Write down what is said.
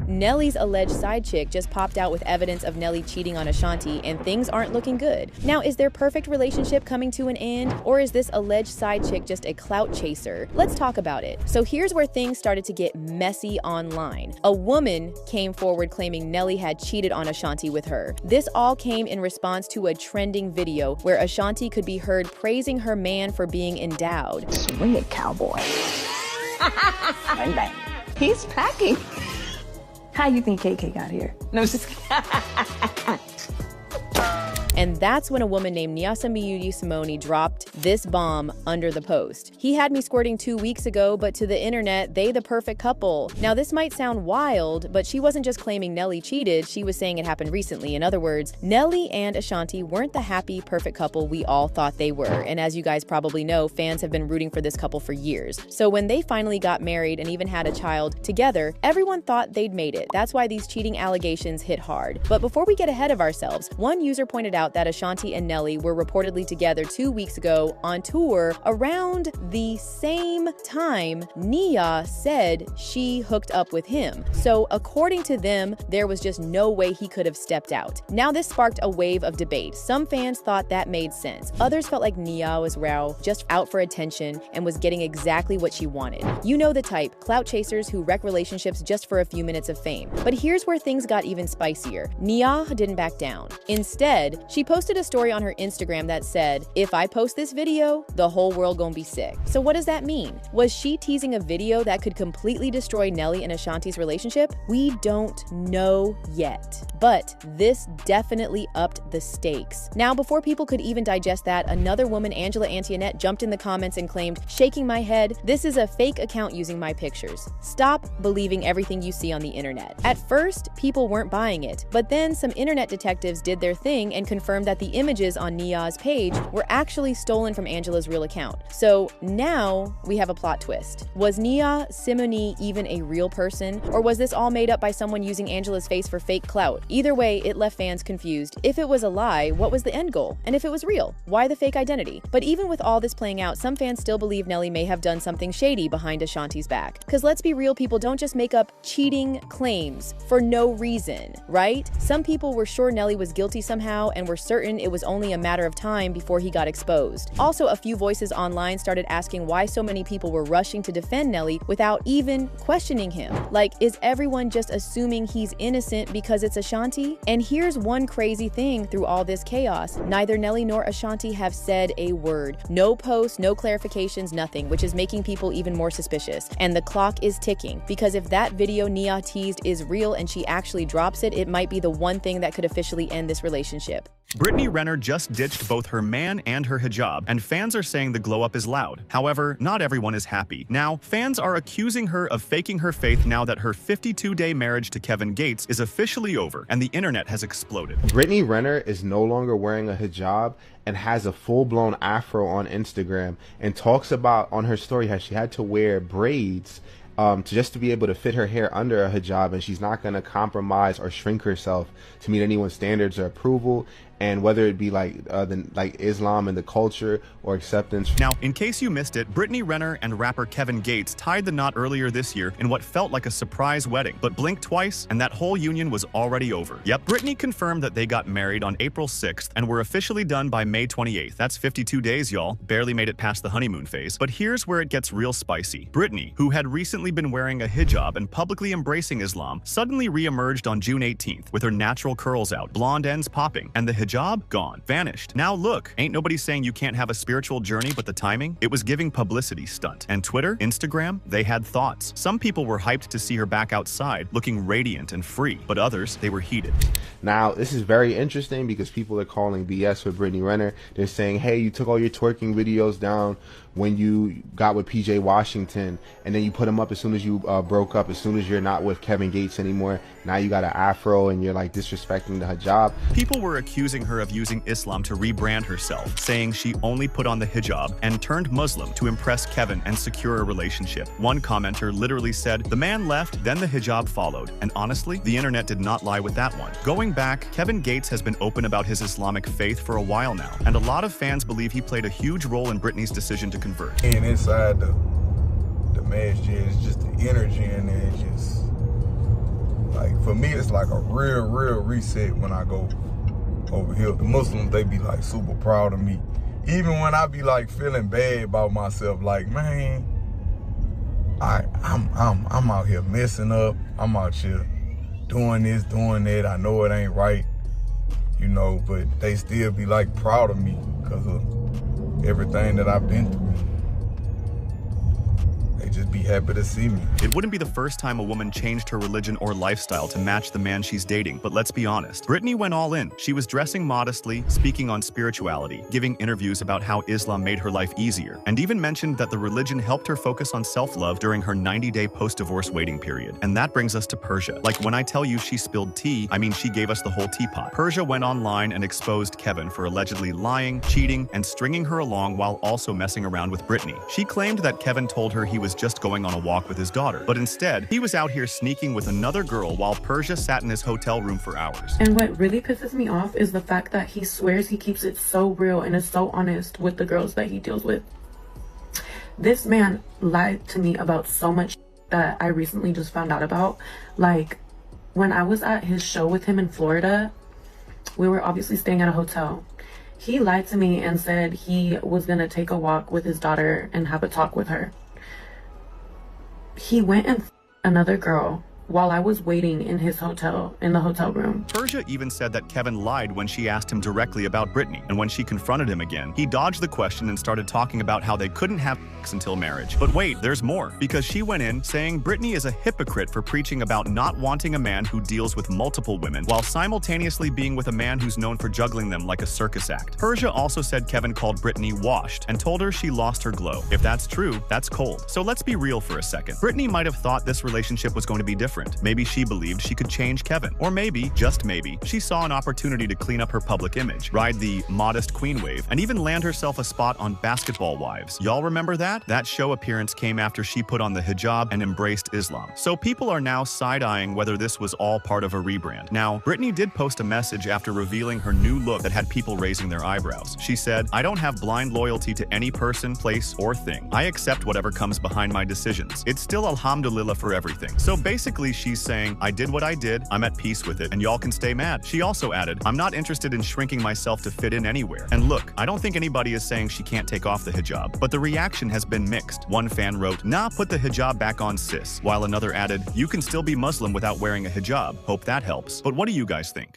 Nelly's alleged side chick just popped out with evidence of Nelly cheating on Ashanti, and things aren't looking good. Now, is their perfect relationship coming to an end, or is this alleged side chick just a clout chaser? Let's talk about it. So here's where things started to get messy online. A woman came forward claiming Nelly had cheated on Ashanti with her. This all came in response to a trending video where Ashanti could be heard praising her man for being endowed. Swing it, cowboy. Bang, bang. He's packing. How you think KK got here? No, it's just And that's when a woman named Nyasa Miyuji Simone dropped this bomb under the post. He had me squirting 2 weeks ago, but to the internet, they the perfect couple. Now, this might sound wild, but she wasn't just claiming Nelly cheated, she was saying it happened recently. In other words, Nelly and Ashanti weren't the happy, perfect couple we all thought they were. And as you guys probably know, fans have been rooting for this couple for years. So when they finally got married and even had a child together, everyone thought they'd made it. That's why these cheating allegations hit hard. But before we get ahead of ourselves, one user pointed out that Ashanti and Nelly were reportedly together 2 weeks ago on tour around the same time Nia said she hooked up with him. So according to them, there was just no way he could have stepped out. Now this sparked a wave of debate. Some fans thought that made sense. Others felt like Nia was just out for attention and was getting exactly what she wanted. You know the type, clout chasers who wreck relationships just for a few minutes of fame. But here's where things got even spicier. Nia didn't back down. Instead, she posted a story on her Instagram that said, "If I post this video, the whole world gonna be sick." So what does that mean? Was she teasing a video that could completely destroy Nelly and Ashanti's relationship? We don't know yet. But this definitely upped the stakes. Now, before people could even digest that, another woman, Angela Antoinette, jumped in the comments and claimed, "Shaking my head, this is a fake account using my pictures. Stop believing everything you see on the internet." At first, people weren't buying it, but then some internet detectives did their thing and confirmed that the images on Nia's page were actually stolen from Angela's real account. So now we have a plot twist. Was Nia Simone even a real person? Or was this all made up by someone using Angela's face for fake clout? Either way, it left fans confused. If it was a lie, what was the end goal? And if it was real, why the fake identity? But even with all this playing out, some fans still believe Nelly may have done something shady behind Ashanti's back. Because let's be real, people don't just make up cheating claims for no reason, right? Some people were sure Nelly was guilty somehow and were certain it was only a matter of time before he got exposed. Also, a few voices online started asking why so many people were rushing to defend Nelly without even questioning him. Like, is everyone just assuming he's innocent because it's Ashanti? And here's one crazy thing through all this chaos. Neither Nelly nor Ashanti have said a word. No posts, no clarifications, nothing, which is making people even more suspicious. And the clock is ticking, because if that video Nia teased is real and she actually drops it, it might be the one thing that could officially end this relationship. Brittany Renner just ditched both her man and her hijab, and fans are saying the glow-up is loud. However, not everyone is happy. Now, fans are accusing her of faking her faith now that her 52-day marriage to Kevin Gates is officially over, and the internet has exploded. Brittany Renner is no longer wearing a hijab and has a full-blown afro on Instagram, and talks about on her story how she had to wear braids just to be able to fit her hair under a hijab, and she's not going to compromise or shrink herself to meet anyone's standards or approval, and whether it be like Islam and the culture or acceptance. Now, in case you missed it, Brittany Renner and rapper Kevin Gates tied the knot earlier this year in what felt like a surprise wedding, but blinked twice and that whole union was already over. Yep, Brittany confirmed that they got married on April 6th and were officially done by May 28th. That's 52 days, y'all. Barely made it past the honeymoon phase. But here's where it gets real spicy. Brittany, who had recently been wearing a hijab and publicly embracing Islam, suddenly re-emerged on June 18th with her natural curls out, blonde ends popping, and the hijab gone, vanished. Now look, ain't nobody saying you can't have a spiritual journey, but the timing? It was giving publicity stunt. And Twitter, Instagram, they had thoughts. Some people were hyped to see her back outside, looking radiant and free, but others, they were heated. Now, this is very interesting because people are calling BS for Brittany Renner. They're saying, hey, you took all your twerking videos down when you got with PJ Washington, and then you put them up as soon as you broke up, as soon as you're not with Kevin Gates anymore. Now you got an afro and you're like disrespecting the hijab. People were accusing her of using Islam to rebrand herself, saying she only put on the hijab and turned Muslim to impress Kevin and secure a relationship. One commenter literally said, the man left, then the hijab followed. And honestly, the internet did not lie with that one. Going back, Kevin Gates has been open about his Islamic faith for a while now, and a lot of fans believe he played a huge role in Brittany's decision to convert. And inside the masjid, it's just the energy in there, just for me, it's like a real reset when I go over here. The Muslims, they be like super proud of me. Even when I be like feeling bad about myself, like, man, I'm out here messing up. I'm out here doing this, doing that. I know it ain't right, you know, but they still be like proud of me because of everything that I've been through. They just be happy to see me. It wouldn't be the first time a woman changed her religion or lifestyle to match the man she's dating, but let's be honest. Brittany went all in. She was dressing modestly, speaking on spirituality, giving interviews about how Islam made her life easier, and even mentioned that the religion helped her focus on self-love during her 90-day post-divorce waiting period. And that brings us to Persia. Like, when I tell you she spilled tea, I mean she gave us the whole teapot. Persia went online and exposed Kevin for allegedly lying, cheating, and stringing her along while also messing around with Brittany. She claimed that Kevin told her he was just going on a walk with his daughter, but instead, he was out here sneaking with another girl while Persia sat in his hotel room for hours. And what really pisses me off is the fact that he swears he keeps it so real and is so honest with the girls that he deals with. This man lied to me about so much that I recently just found out about. Like, when I was at his show with him in Florida, we were obviously staying at a hotel. He lied to me and said he was gonna take a walk with his daughter and have a talk with her. He went and another girl while I was waiting in his hotel, in the hotel room. Persia even said that Kevin lied when she asked him directly about Brittany, and when she confronted him again, he dodged the question and started talking about how they couldn't have sex until marriage. But wait, there's more, because she went in saying Brittany is a hypocrite for preaching about not wanting a man who deals with multiple women, while simultaneously being with a man who's known for juggling them like a circus act. Persia also said Kevin called Brittany washed and told her she lost her glow. If that's true, that's cold. So let's be real for a second. Brittany might have thought this relationship was going to be different. Maybe she believed she could change Kevin. Or maybe, just maybe, she saw an opportunity to clean up her public image, ride the modest queen wave, and even land herself a spot on Basketball Wives. Y'all remember that? That show appearance came after she put on the hijab and embraced Islam. So people are now side-eyeing whether this was all part of a rebrand. Now, Brittany did post a message after revealing her new look that had people raising their eyebrows. She said, "I don't have blind loyalty to any person, place, or thing. I accept whatever comes behind my decisions. It's still alhamdulillah for everything." So basically, she's saying, I did what I did, I'm at peace with it, and y'all can stay mad. She also added, "I'm not interested in shrinking myself to fit in anywhere." And look, I don't think anybody is saying she can't take off the hijab, but the reaction has been mixed. One fan wrote, "Nah, put the hijab back on, sis," while another added, "You can still be Muslim without wearing a hijab. Hope that helps." But what do you guys think?